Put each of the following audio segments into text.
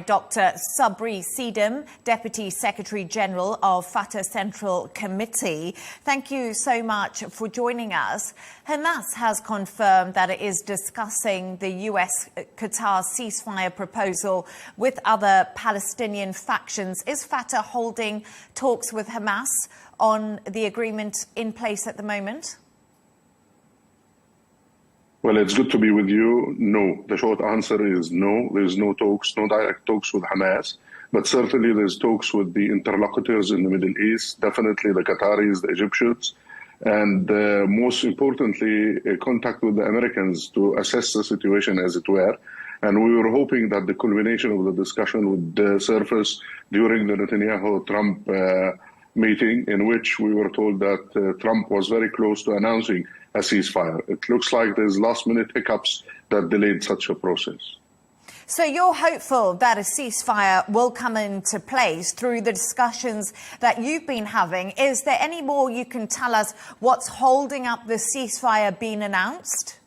Dr. صبري صيدم, Deputy Secretary General of Fatah Central Committee. Thank you so much for joining us. Hamas has confirmed that it is discussing the US-Qatar ceasefire proposal with other Palestinian factions. Is Fatah holding talks with Hamas on the agreement in place at the moment? Well, it's good to be with you. No. The short answer is no. There's no talks, no direct talks with Hamas. But certainly there's talks with the interlocutors in the Middle East, definitely the Qataris, the Egyptians, and most importantly, contact with the Americans to assess the situation as it were. And we were hoping that the culmination of the discussion would surface during the Netanyahu-Trump meeting, in which we were told that Trump was very close to announcing a ceasefire. It looks like there's last-minute hiccups that delayed such a process. So you're hopeful that a ceasefire will come into place through the discussions that you've been having. Is there any more you can tell us what's holding up the ceasefire being announced?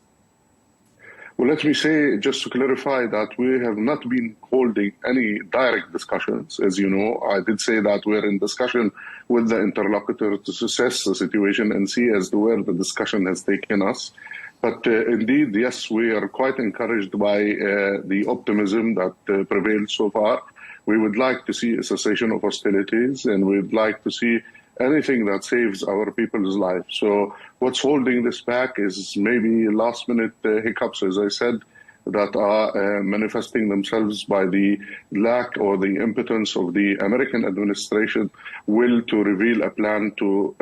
Well, let me say, just to clarify, that we have not been holding any direct discussions. As you know, I did say that we're in discussion with the interlocutor to assess the situation and see as to where the discussion has taken us. But indeed, yes, we are quite encouraged by the optimism that prevailed so far. We would like to see a cessation of hostilities, and we'd like to see anything that saves our people's lives. So what's holding this back is maybe last-minute hiccups, as I said, that are manifesting themselves by the lack or the impotence of the American administration will to reveal a plan to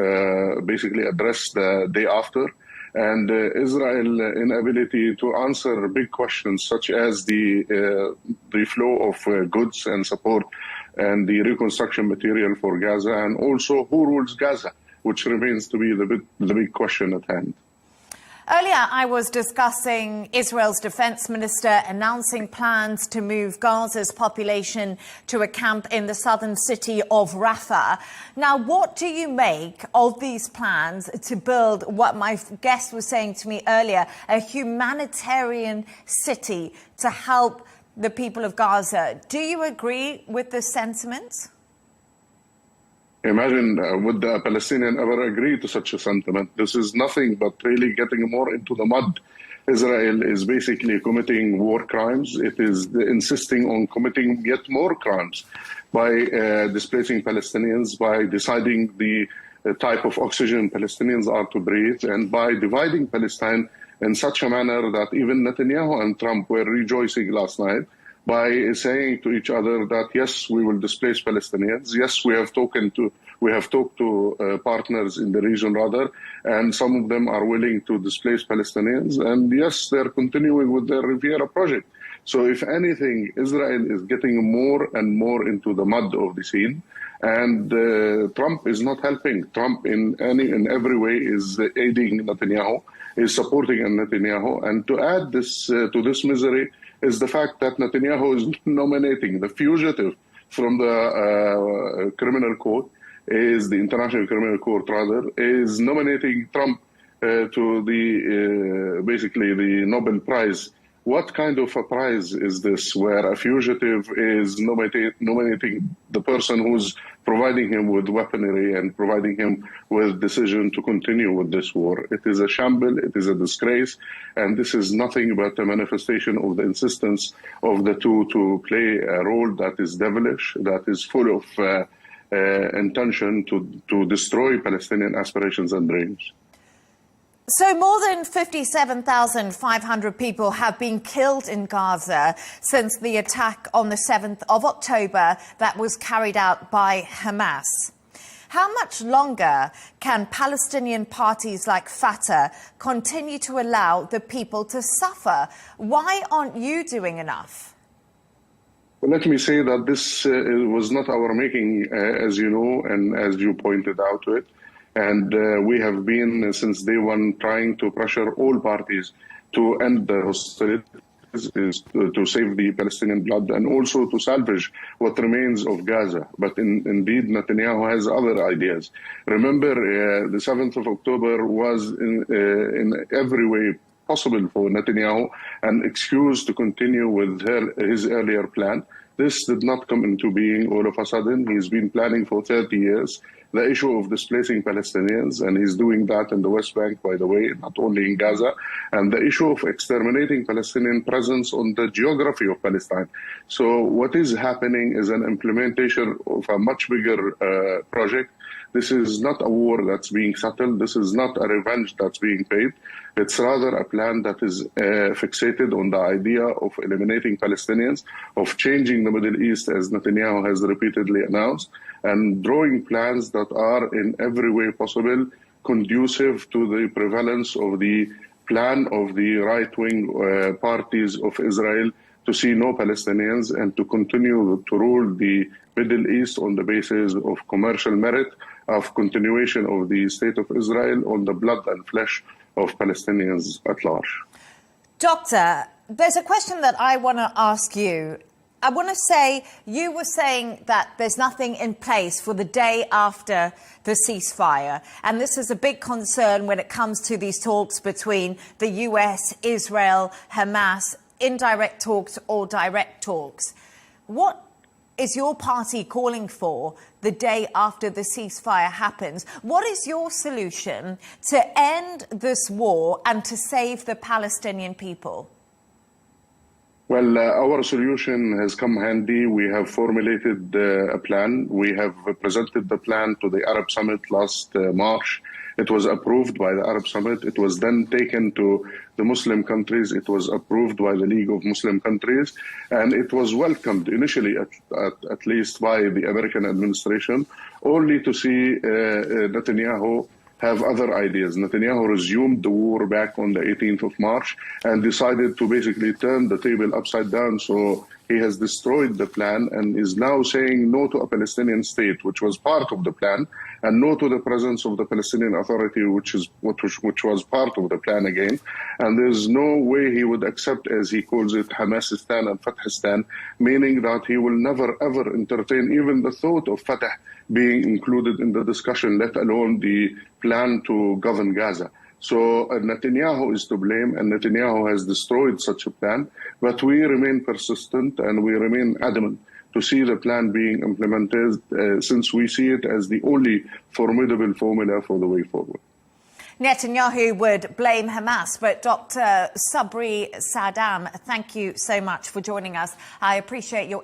basically address the day after. And Israel's inability to answer big questions such as the flow of goods and support and the reconstruction material for Gaza, and also who rules Gaza, which remains to be the big question at hand. Earlier, I was discussing Israel's defense minister announcing plans to move Gaza's population to a camp in the southern city of Rafah. Now, what do you make of these plans to build what my guest was saying to me earlier, a humanitarian city to help the people of Gaza? Do you agree with this sentiment? Imagine, would the Palestinian ever agree to such a sentiment? This is nothing but really getting more into the mud. Israel is basically committing war crimes. It is insisting on committing yet more crimes by displacing Palestinians, by deciding the type of oxygen Palestinians are to breathe, and by dividing Palestine in such a manner that even Netanyahu and Trump were rejoicing last night by saying to each other that, yes, we will displace Palestinians. Yes, we have talked to partners in the region, rather, and some of them are willing to displace Palestinians. And yes, they're continuing with their Riviera project. So if anything, Israel is getting more and more into the mud of the scene. And Trump is not helping. Trump in every way is aiding Netanyahu, is supporting Netanyahu. And to add this to this misery is the fact that Netanyahu is nominating the fugitive from the criminal court, is the International Criminal Court rather, is nominating Trump to the basically the Nobel Prize. What kind of a prize is this, where a fugitive is nominating the person who's providing him with weaponry and providing him with decision to continue with this war? It is a shamble, it is a disgrace, and this is nothing but a manifestation of the insistence of the two to play a role that is devilish, that is full of intention to destroy Palestinian aspirations and dreams. So more than 57,500 people have been killed in Gaza since the attack on the 7th of October that was carried out by Hamas. How much longer can Palestinian parties like Fatah continue to allow the people to suffer? Why aren't you doing enough? Well, let me say that this was not our making, as you know, and as you pointed out to it. And we have been, since day one, trying to pressure all parties to end the hostilities, to save the Palestinian blood, and also to salvage what remains of Gaza. But indeed, Netanyahu has other ideas. Remember, the 7th of October was in every way possible for Netanyahu an excuse to continue with his earlier plan. This did not come into being all of a sudden. He's been planning for 30 years the issue of displacing Palestinians, and he's doing that in the West Bank, by the way, not only in Gaza, and the issue of exterminating Palestinian presence on the geography of Palestine. So what is happening is an implementation of a much bigger project. This is not a war that's being settled. This is not a revenge that's being paid. It's rather a plan that is fixated on the idea of eliminating Palestinians, of changing the Middle East, as Netanyahu has repeatedly announced, and drawing plans that are in every way possible conducive to the prevalence of the plan of the right-wing parties of Israel to see no Palestinians and to continue to rule the Middle East on the basis of commercial merit, of continuation of the State of Israel on the blood and flesh of Palestinians at large. Doctor, there's a question that I want to ask you. I want to say, you were saying that there's nothing in place for the day after the ceasefire. And this is a big concern when it comes to these talks between the US, Israel, Hamas, indirect talks or direct talks. What is your party calling for the day after the ceasefire happens? What is your solution to end this war and to save the Palestinian people? Well, our solution has come handy. We have formulated a plan. We have presented the plan to the Arab Summit last March. It was approved by the Arab Summit. It was then taken to the Muslim countries. It was approved by the League of Muslim Countries. And it was welcomed initially, at least by the American administration, only to see Netanyahu have other ideas. Netanyahu resumed the war back on the 18th of March and decided to basically turn the table upside down. So he has destroyed the plan and is now saying no to a Palestinian state, which was part of the plan, and no to the presence of the Palestinian Authority, which was part of the plan again. And there's no way he would accept, as he calls it, Hamasistan and Fathistan, meaning that he will never, ever entertain even the thought of Fatah being included in the discussion, let alone the plan to govern Gaza. So Netanyahu is to blame, and Netanyahu has destroyed such a plan. But we remain persistent and we remain adamant to see the plan being implemented, since we see it as the only formidable formula for the way forward. Netanyahu would blame Hamas, but Dr. Sabri Saddam, thank you so much for joining us. I appreciate your